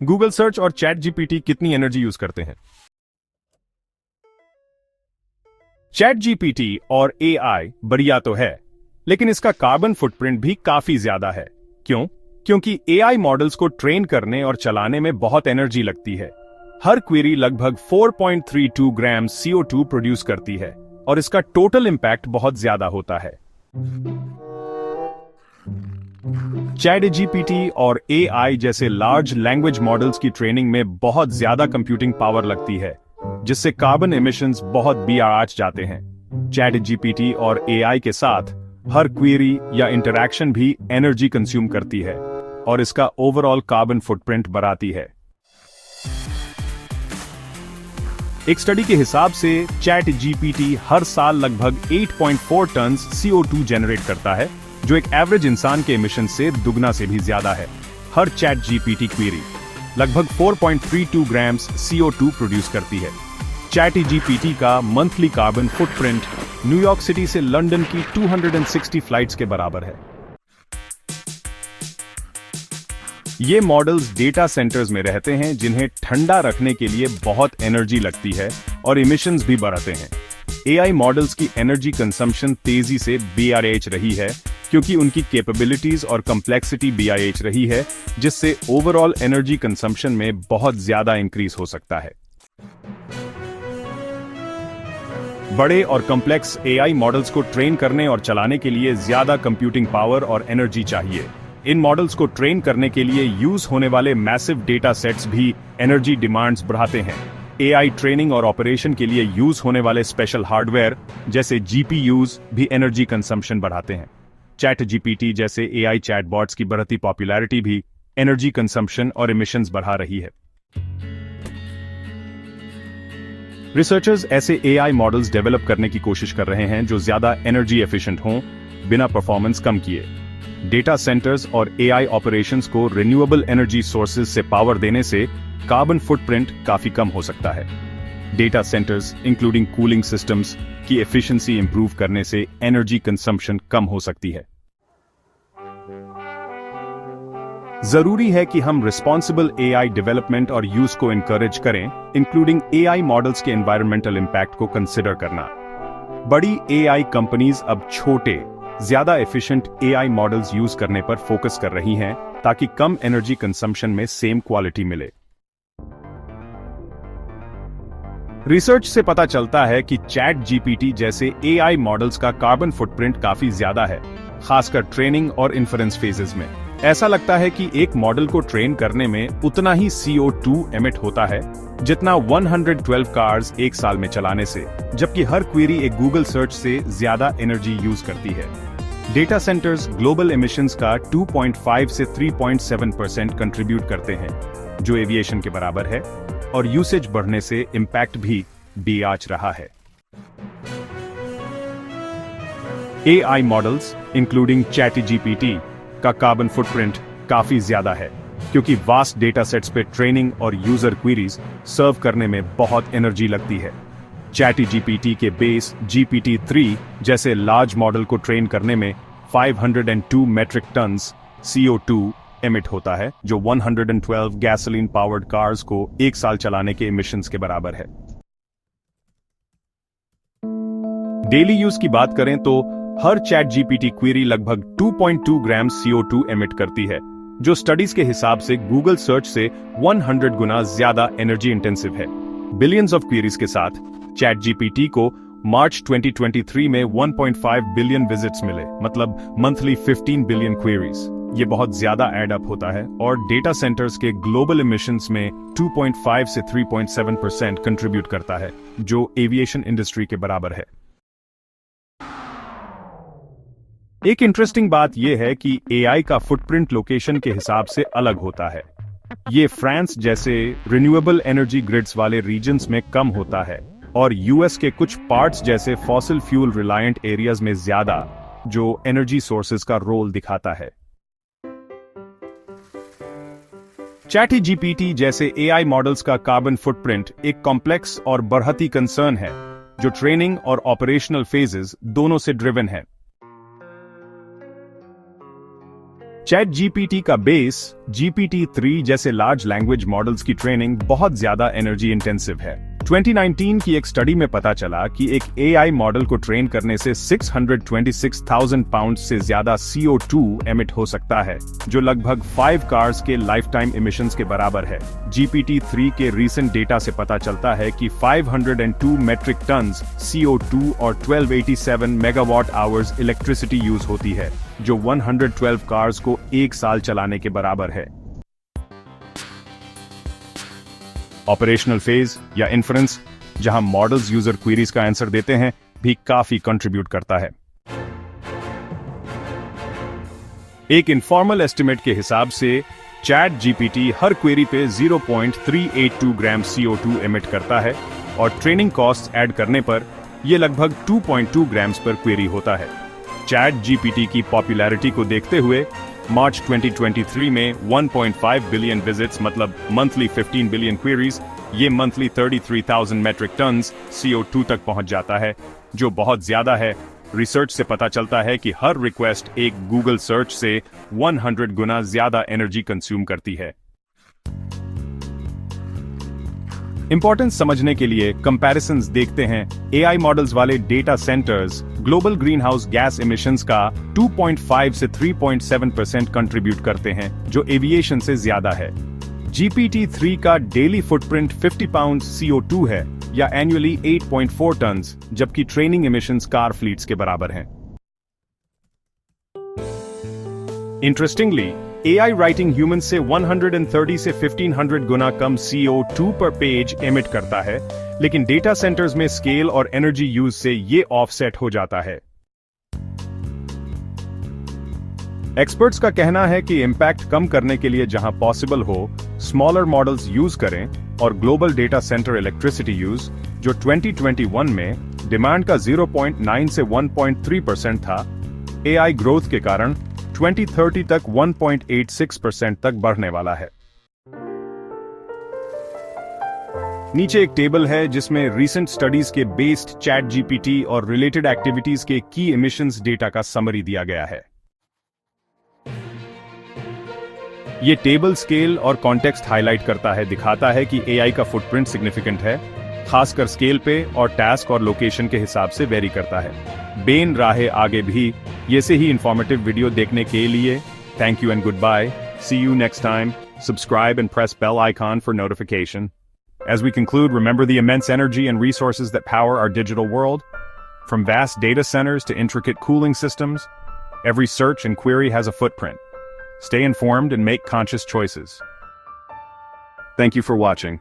Google search और chat GPT कितनी energy use करते हैं? चैट जीपीटी और एआई बढ़िया तो है, लेकिन इसका कार्बन फुटप्रिंट भी काफी ज्यादा है। क्यों? क्योंकि एआई मॉडल्स को ट्रेन करने और चलाने में बहुत एनर्जी लगती है। हर क्वेरी लगभग 4.32 ग्राम CO2 प्रोड्यूस करती है और इसका टोटल इंपैक्ट बहुत ज्यादा होता है। चैट जीपीटी और एआई जैसे लार्ज लैंग्वेज मॉडल्स की ट्रेनिंग में बहुत ज्यादा कंप्यूटिंग पावर लगती है, जिससे कार्बन एमिशंस बहुत बढ़ जाते हैं। चैट जीपीटी और एआई के साथ हर क्वेरी या इंटरैक्शन भी एनर्जी कंज्यूम करती है और इसका ओवरऑल कार्बन फुटप्रिंट बढ़ाती है। एक स्टडी के हिसाब से चैट जीपीटी हर साल लगभग 8.4 टन CO2 जनरेट करता है, जो एक एवरेज इंसान के एमिशन से दुगना से भी ज्यादा है। हर चैट जीपीटी क्वेरी लगभग 4.32 ग्राम CO2 प्रोड्यूस करती है। चैट जीपीटी का monthly carbon footprint New York city से लंदन की 260 फ्लाइट्स के बराबर है। ये मॉडल्स डेटा सेंटर्स में रहते हैं, जिन्हें ठंडा रखने के लिए बहुत एनर्जी लगती है और इमिशंस भी बढ़ाते हैं। एआई मॉडल्स की एनर्जी कंजम्पशन तेजी से बढ़ रही है, क्योंकि उनकी कैपेबिलिटीज और कॉम्प्लेक्सिटी बढ़ रही है, जिससे ओवरऑल एनर्जी कंजम्पशन में बहुत ज्यादा इंक्रीज हो सकता है। बड़े और कॉम्प्लेक्स एआई मॉडल्स को ट्रेन करने और चलाने के लिए ज्यादा कंप्यूटिंग पावर और एनर्जी चाहिए। इन मॉडल्स को ट्रेन करने के लिए यूज होने वाले मैसिव डेटा सेट्स भी एनर्जी डिमांड्स बढ़ाते हैं। एआई ट्रेनिंग और ऑपरेशन के लिए यूज होने वाले स्पेशल हार्डवेयर जैसे जीपीयूज भी एनर्जी कंजम्पशन बढ़ाते हैं। चैट जीपीटी जैसे एआई चैटबॉट्स की बढ़ती पॉपुलैरिटी भी एनर्जी कंजम्पशन और इमिशंस बढ़ा रही है। रिसर्चर्स ऐसे एआई मॉडल्स डेवलप करने की कोशिश कर रहे हैं जो ज्यादा एनर्जी एफिशिएंट हों, बिना परफॉर्मेंस कम किए। डेटा सेंटर्स और एआई ऑपरेशंस को रिन्यूएबल एनर्जी सोर्सेज से पावर देने से कार्बन फुटप्रिंट काफी कम हो सकता है। Data centres including cooling systems की एफिशिएंसी इंप्रूव करने से एनर्जी कंजम्पशन कम हो सकती है। जरूरी है कि हम रिस्पॉन्सिबल एआई डेवलपमेंट और यूज को एनकरेज करें, इंक्लूडिंग एआई मॉडल्स के एनवायरमेंटल इंपैक्ट को कंसिडर करना। बड़ी एआई कंपनीज अब छोटे, ज्यादा एफिशिएंट एआई मॉडल्स यूज करने पर फोकस कर रही हैं, ताकि कम एनर्जी कंजम्पशन में सेम क्वालिटी मिले। रिसर्च से पता चलता है कि चैट जीपीटी जैसे एआई मॉडल्स का कार्बन फुटप्रिंट काफी ज्यादा है, खासकर ट्रेनिंग और इन्फरेंस फेजेस में। ऐसा लगता है कि एक मॉडल को ट्रेन करने में उतना ही CO2 एमिट होता है जितना 112 कार्स एक साल में चलाने से, जबकि हर क्वेरी एक गूगल सर्च से ज्यादा एनर्जी यूज करती है। डेटा सेंटर्स ग्लोबल एमिशंस का 2.5 से 3.7% कंट्रीब्यूट करते हैं, जो एविएशन के बराबर है, और यूसेज बढ़ने से इंपैक्ट भी बढ़ रहा है। AI models including chat GPT का कार्बन फुटप्रिंट काफी ज्यादा है, क्योंकि वास्ट डेटा सेट्स पे ट्रेनिंग और यूजर क्वेरीज सर्व करने में बहुत एनर्जी लगती है। चैट जीपीटी के बेस GPT-3 जैसे लार्ज मॉडल को ट्रेन करने में 502 मेट्रिक टन्स CO2 एमिट होता है, जो 112 गैसोलीन पावर्ड कार्स को एक साल चलाने के इमिशंस के बराबर है। डेली यूज की बात करें तो हर चैट जीपीटी क्वेरी लगभग 2.2 ग्राम CO2 एमिट करती है, जो स्टडीज के हिसाब से गूगल सर्च से 100 गुना ज्यादा एनर्जी इंटेंसिव है। बिलियंस ऑफ क्वेरीज के साथ चैट जीपीटी को मार्च 2023 में 1.5 बिलियन विजिट्स मिले, मतलब मंथली 15 बिलियन क्वेरीज। ये बहुत ज्यादा एड अप होता है और डेटा सेंटर्स के ग्लोबल इमिशंस में 2.5 से 3.7% कंट्रीब्यूट करता है, जो एविएशन इंडस्ट्री के बराबर है। एक इंटरेस्टिंग बात यह है कि एआई का फुटप्रिंट लोकेशन के हिसाब से अलग होता है। ये फ्रांस जैसे रिन्यूएबल एनर्जी ग्रिड्स वाले रीजन्स में कम होता है और यूएस के कुछ पार्ट्स जैसे फॉसिल फ्यूल रिलायंट एरियाज में ज्यादा, जो एनर्जी सोर्सेज का रोल दिखाता है। चैट जीपीटी जैसे एआई मॉडल्स का कार्बन फुटप्रिंट एक कॉम्प्लेक्स और बढ़ती कंसर्न है, जो ट्रेनिंग और ऑपरेशनल फेजेस दोनों से ड्रिवन है। चैट जीपीटी का बेस GPT-3 जैसे लार्ज लैंग्वेज मॉडल्स की ट्रेनिंग बहुत ज्यादा एनर्जी इंटेंसिव है। 2019 की एक स्टडी में पता चला कि एक AI मॉडल को ट्रेन करने से 626,000 पाउंड से ज्यादा CO2 एमिट हो सकता है, जो लगभग 5 कार्स के लाइफ टाइम इमिशंस के बराबर है। GPT-3 के रीसेंट डेटा से पता चलता है कि 502 मेट्रिक टन्स CO2 और 1287 मेगावाट आवर्स इलेक्ट्रिसिटी यूज होती है, जो 112 कार्स को एक साल चलाने के बराबर है। ऑपरेशनल फेज या इन्फ्रेंस, जहां मॉडल्स यूजर क्वेरीज का आंसर देते हैं, भी काफी कंट्रीब्यूट करता है। एक इनफॉर्मल एस्टिमेट के हिसाब से चैट जीपीटी हर क्वेरी पे 0.382 ग्राम CO2 एमिट करता है और ट्रेनिंग कॉस्ट ऐड करने पर यह लगभग 2.2 ग्राम्स पर क्वेरी होता है। चैट जीपीटी की पॉपुलैरिटी को देखते हुए मार्च 2023 में 1.5 बिलियन विजिट्स, मतलब मंथली 15 बिलियन क्वेरीज, ये मंथली 33,000 मेट्रिक टन्स CO2 तक पहुंच जाता है, जो बहुत ज्यादा है। रिसर्च से पता चलता है कि हर रिक्वेस्ट एक गूगल सर्च से 100 गुना ज्यादा एनर्जी कंज्यूम करती है। इंपॉर्टेंस समझने के लिए कंपैरिजंस देखते हैं। AI मॉडल्स वाले data centres global green house gas emissions का 2.5 से 3.7% कंट्रीब्यूट करते हैं, जो एविएशन से ज्यादा है। GPT-3 का डेली फुटप्रिंट 50 पाउंड CO2 है, या एनुअली 8.4 टन्स, जबकि ट्रेनिंग इमिशंस कार फ्लीट्स के बराबर हैं। इंटरेस्टिंगली, AI राइटिंग ह्यूमन से 130 से 1500 गुना कम CO2 पर पेज एमिट करता है, लेकिन डेटा सेंटर्स में स्केल और एनर्जी यूज से ये ऑफसेट हो जाता है। एक्सपर्ट्स का कहना है कि इंपैक्ट कम करने के लिए जहां पॉसिबल हो, स्मॉलर मॉडल्स यूज करें और global data centre electricity use, जो 2021 में डिमांड का 0.9 से 1.3% था, AI ग्रोथ के कारण 2030 तक 1.86% तक बढ़ने वाला है। नीचे एक टेबल है जिसमें रीसेंट स्टडीज के बेस्ड चैट जीपीटी और रिलेटेड एक्टिविटीज के की इमिशंस डेटा का समरी दिया गया है। ये टेबल स्केल और कॉन्टेक्स्ट हाईलाइट करता है, दिखाता है कि AI का फुटप्रिंट सिग्निफिकेंट है, खासकर स्केल पे, और टास्क और लोकेशन के हिसाब से वेरी करता है। बेन राहे आगे भी ये से ही इंफॉर्मेटिव वीडियो देखने के लिए thank you and goodbye. See you next time. Subscribe and press bell icon for notification. As we conclude, remember the immense energy and resources that power our digital world. From vast data centers to intricate cooling systems, every search and query has a footprint. Stay informed and make conscious choices. Thank you for watching.